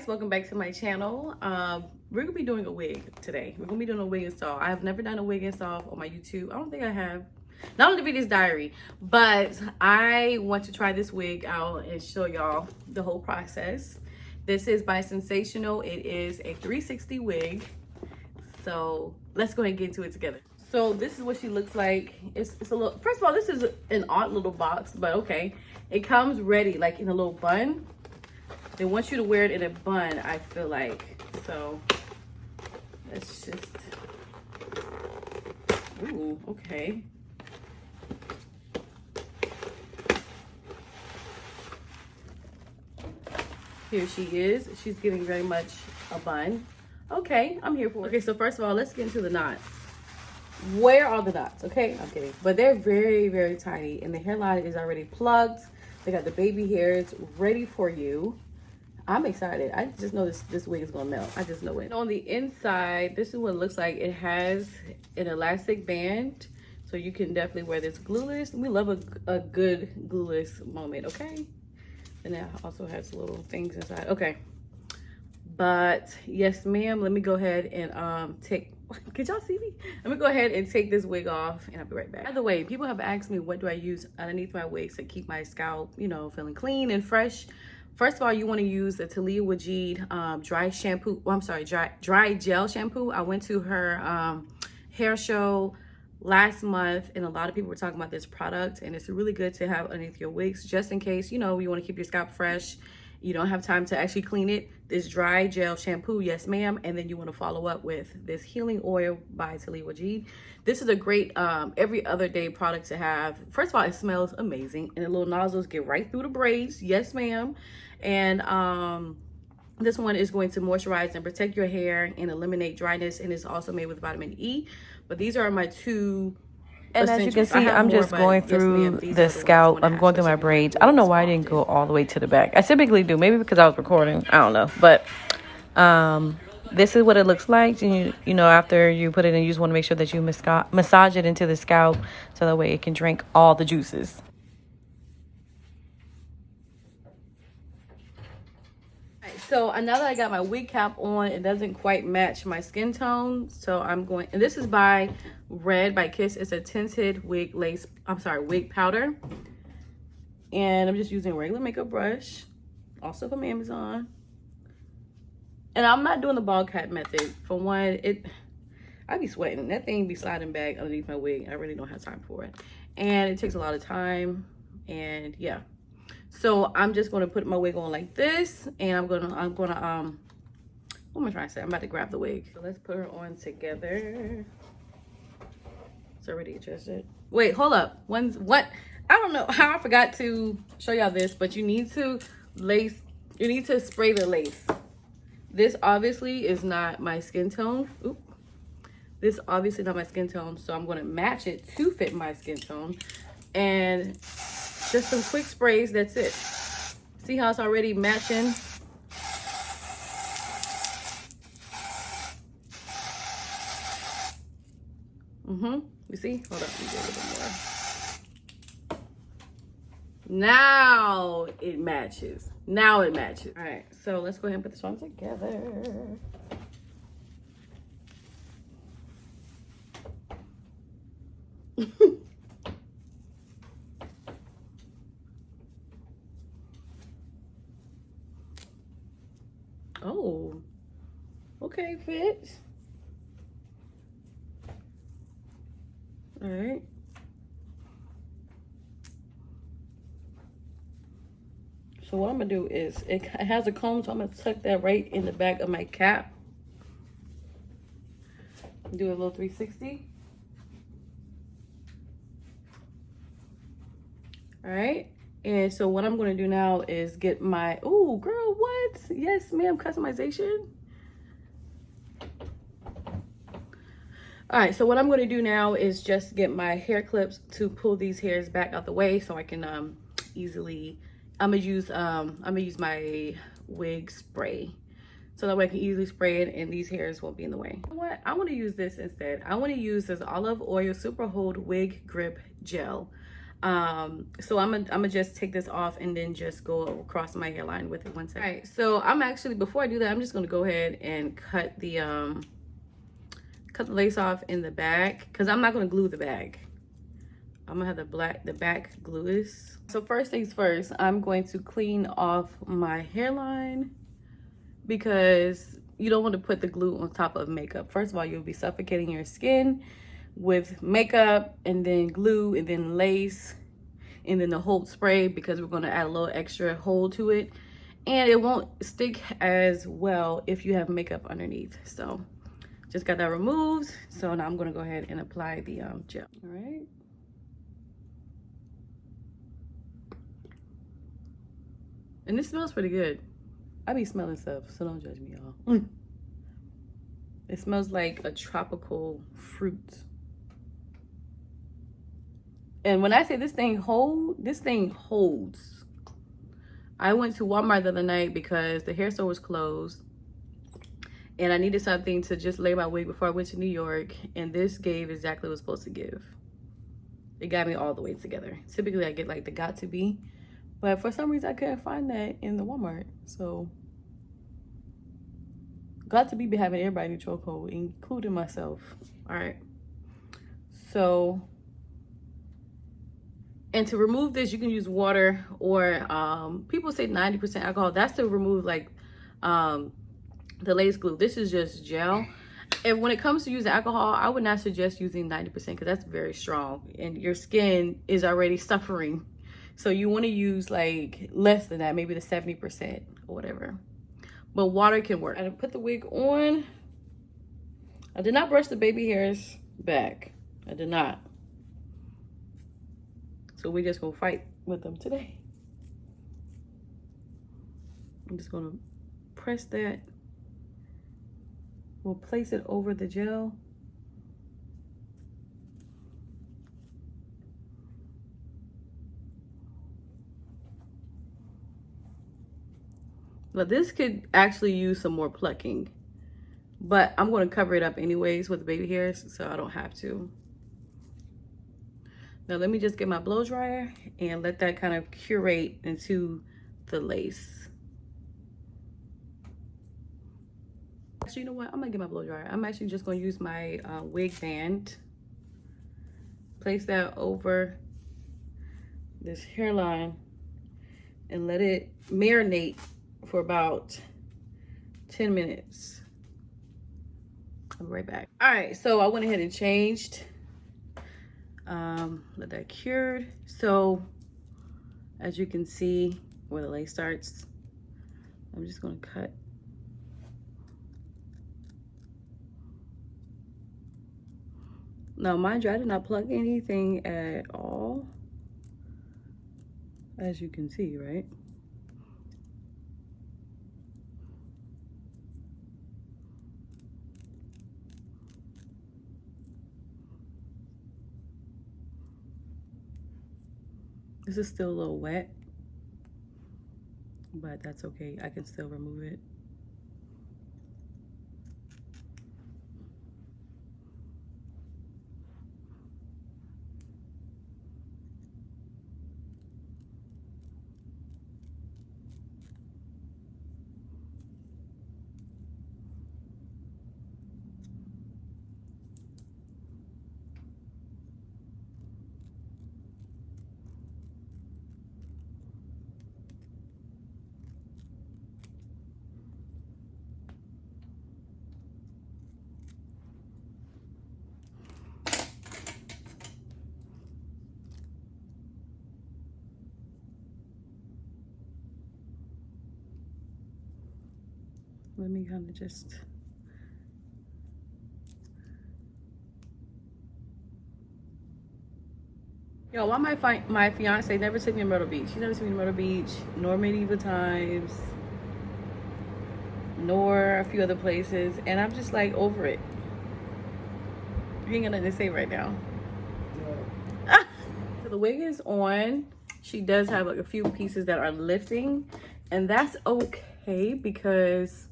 welcome back to my channel. We're gonna be doing a wig today. We're gonna be doing a wig install. I have never done a wig install on my YouTube. I don't think I have, not on the videos diary, but I want to try this wig out and show y'all the whole process. This is by Sensationnel. It is a 360 wig, so let's go ahead and get into it together. So this is what she looks like. It's a little, first of all, this is an odd little box, but okay. It comes ready like in a little bun. They want you to wear it in a bun, I feel like. So let's just, ooh, okay. Here she is. She's giving very much a bun. Okay, I'm here for it. Okay, so first of all, let's get into the knots. Where are the knots? Okay, I'm kidding. But they're very, very tiny, and the hairline is already plugged. They got the baby hairs ready for you. I'm excited. I just know this wig is gonna melt. I just know it. On the inside, this is what it looks like. It has an elastic band, so you can definitely wear this glueless. We love a good glueless moment, okay? And that also has little things inside. Okay. But yes, ma'am, let me go ahead and take, could y'all see me? Let me go ahead and take this wig off and I'll be right back. By the way, people have asked me what do I use underneath my wigs to keep my scalp, you know, feeling clean and fresh. First of all, you want to use the Talia Wajid dry shampoo. Well, I'm sorry, dry gel shampoo. I went to her hair show last month and a lot of people were talking about this product, and it's really good to have underneath your wigs just in case, you know, you want to keep your scalp fresh. You don't have time to actually clean it. This dry gel shampoo, yes ma'am. And then you want to follow up with this healing oil by Talia Wajid. This is a great every other day product to have. First of all, it smells amazing, and the little nozzles get right through the braids, yes ma'am. And this one is going to moisturize and protect your hair and eliminate dryness, and it's also made with vitamin E. But these are my two. And as you can see, I'm just going through the scalp. I'm going through my braids. I don't know why I didn't go all the way to the back. I typically do, maybe because I was recording. I don't know. But this is what it looks like. And you know, after you put it in, you just want to make sure that you massage it into the scalp so that way it can drink all the juices. So now that I got my wig cap on, it doesn't quite match my skin tone. So I'm going, and this is by Red by Kiss. It's a tinted wig lace, I'm sorry, wig powder. And I'm just using a regular makeup brush, also from Amazon. And I'm not doing the ball cap method. For one, I be sweating. That thing be sliding back underneath my wig. I really don't have time for it. And it takes a lot of time, and yeah. So I'm just gonna put my wig on like this, and I'm gonna what am I trying to say? I'm about to grab the wig. So let's put her on together. It's already adjusted. Wait, hold up. What? I don't know how I forgot to show y'all this, but you need to spray the lace. This obviously is not my skin tone. Oop. This obviously not my skin tone, so I'm gonna match it to fit my skin tone. And just some quick sprays, that's it. See how it's already matching? You see? Hold up, let me do a little more. Now it matches. Now it matches. All right, so let's go ahead and put this one together. Oh, okay, fit. All right. So what I'm gonna do is, it has a comb, so I'm gonna tuck that right in the back of my cap. Do a little 360. All right. And so what I'm going to do now is get my, oh girl, what? Yes, ma'am, customization. All right, so what I'm going to do now is just get my hair clips to pull these hairs back out the way so I can easily, I'm gonna use my wig spray. So that way I can easily spray it and these hairs won't be in the way. You know what? I want to use this instead. I want to use this olive oil super hold wig grip gel. So I'm gonna just take this off and then just go across my hairline with it 1 second. All right, so I'm actually, before I do that, I'm just gonna go ahead and cut the lace off in the back, because I'm not gonna glue the bag. I'm gonna have the back glueless. So first things first, I'm going to clean off my hairline, because you don't want to put the glue on top of makeup. First of all, you'll be suffocating your skin with makeup, and then glue, and then lace, and then the hold spray, because we're going to add a little extra hold to it, and it won't stick as well if you have makeup underneath. So just got that removed. So now I'm going to go ahead and apply the gel. All right. And this smells pretty good. I be smelling stuff, so don't judge me, y'all. It smells like a tropical fruit. And when I say this thing holds. I went to Walmart the other night because the hair store was closed, and I needed something to just lay my wig before I went to New York, and this gave exactly what it was supposed to give. It got me all the way together. Typically, I get like the Got To Be, but for some reason, I couldn't find that in the Walmart. So, Got To Be having everybody in chokehold, including myself. All right. So, and to remove this, you can use water, or people say 90% alcohol. That's to remove like the lace glue. This is just gel. And when it comes to using alcohol, I would not suggest using 90%, because that's very strong and your skin is already suffering. So you want to use like less than that, maybe the 70% or whatever. But water can work. I put the wig on. I did not brush the baby hairs back. I did not. So we're just gonna fight with them today. I'm just gonna press that. We'll place it over the gel. But this could actually use some more plucking, but I'm going to cover it up anyways with baby hairs, so I don't have to. Now let me just get my blow dryer and let that kind of curate into the lace. Actually, you know what? I'm gonna get my blow dryer. I'm actually just going to use my wig band. Place that over this hairline and let it marinate for about 10 minutes. I'll be right back. All right, so I went ahead and changed. Let that cured. So as you can see where the lace starts, I'm just gonna cut. Now mind you, I did not plug anything at all, as you can see, right? This is still a little wet, but that's okay. I can still remove it. Let me kind of just, yo, why my fiance never took me to Myrtle Beach. She never took me to Myrtle Beach, nor Medieval Times, nor a few other places, and I'm just like over it. You ain't got nothing to say right now. Yeah. So the wig is on. She does have like a few pieces that are lifting, and that's okay, because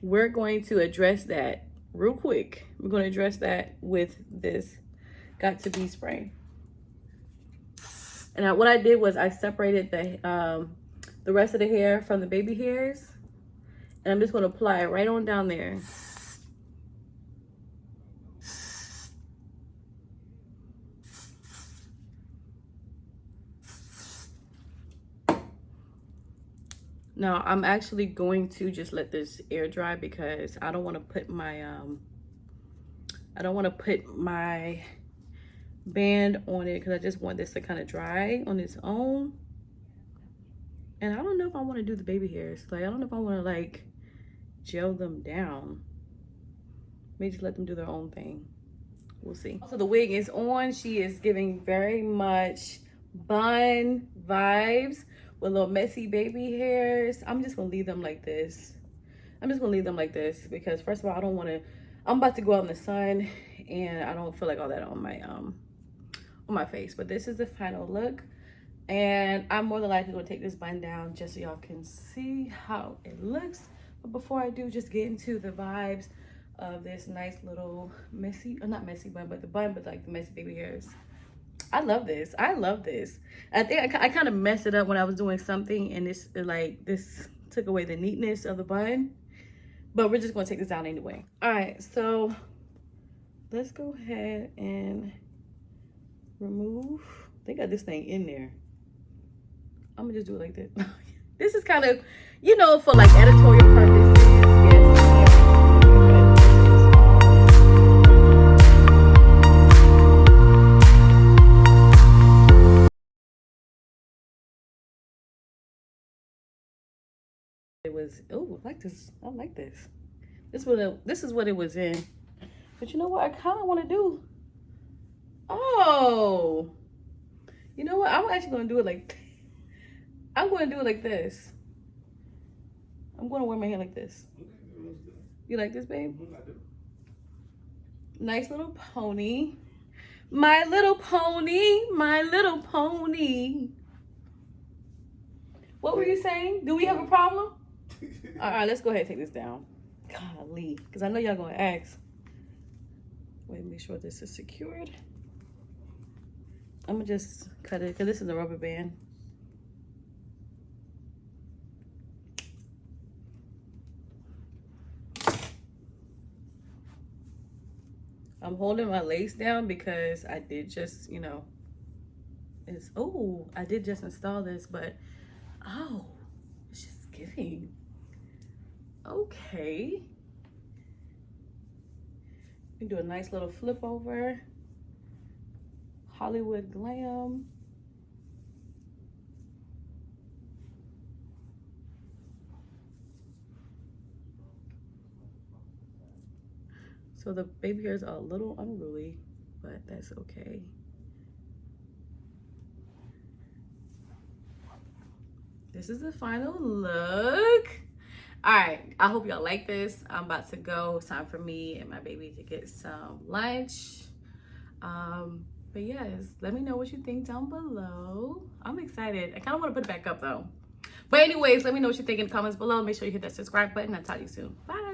we're going to address that real quick. We're going to address that with this Got To Be spray. And what I did was I separated the rest of the hair from the baby hairs. And I'm just going to apply it right on down there. Now, I'm actually going to just let this air dry because I don't want to put my band on it because I just want this to kind of dry on its own. And I don't know if I want to do the baby hairs. Like, I don't know if I want to like gel them down. Maybe just let them do their own thing. We'll see. So the wig is on. She is giving very much bun vibes with little messy baby hairs. I'm just gonna leave them like this. Because first of all, I don't want to. I'm about to go out in the sun, and I don't feel like all that on my face. But this is the final look, and I'm more than likely gonna take this bun down just so y'all can see how it looks. But before I do, just get into the vibes of this nice little messy, or not messy bun, but the bun, but like the messy baby hairs. I love this. I think I kind of messed it up when I was doing something, and this took away the neatness of the bun. But we're just gonna take this down anyway. All right, so let's go ahead and remove. They got this thing in there. I'm gonna just do it like this. This is kind of, for like editorial purposes. It was, oh, I like this. I like this. This is what it was in. But you know what? I kind of want to do. Oh, you know what? I'm actually going to do it like. I'm going to do it like this. I'm going to wear my hair like this. You like this, babe? Nice little pony. My little pony. My little pony. What were you saying? Do we have a problem? All right, let's go ahead and take this down. Golly, because I know y'all gonna ask. Wait, make sure this is secured. I'm gonna just cut it because this is a rubber band. I'm holding my lace down because I did just, I did just install this, but it's just giving. Okay. We do a nice little flip over. Hollywood glam. So the baby hairs are a little unruly, but that's okay. This is the final look. All right, I hope y'all like this. I'm about to go. It's time for me and my baby to get some lunch. But yes, let me know what you think down below. I'm excited. I kind of want to put it back up though. But anyways, let me know what you think in the comments below. Make sure you hit that subscribe button. I'll talk to you soon. Bye.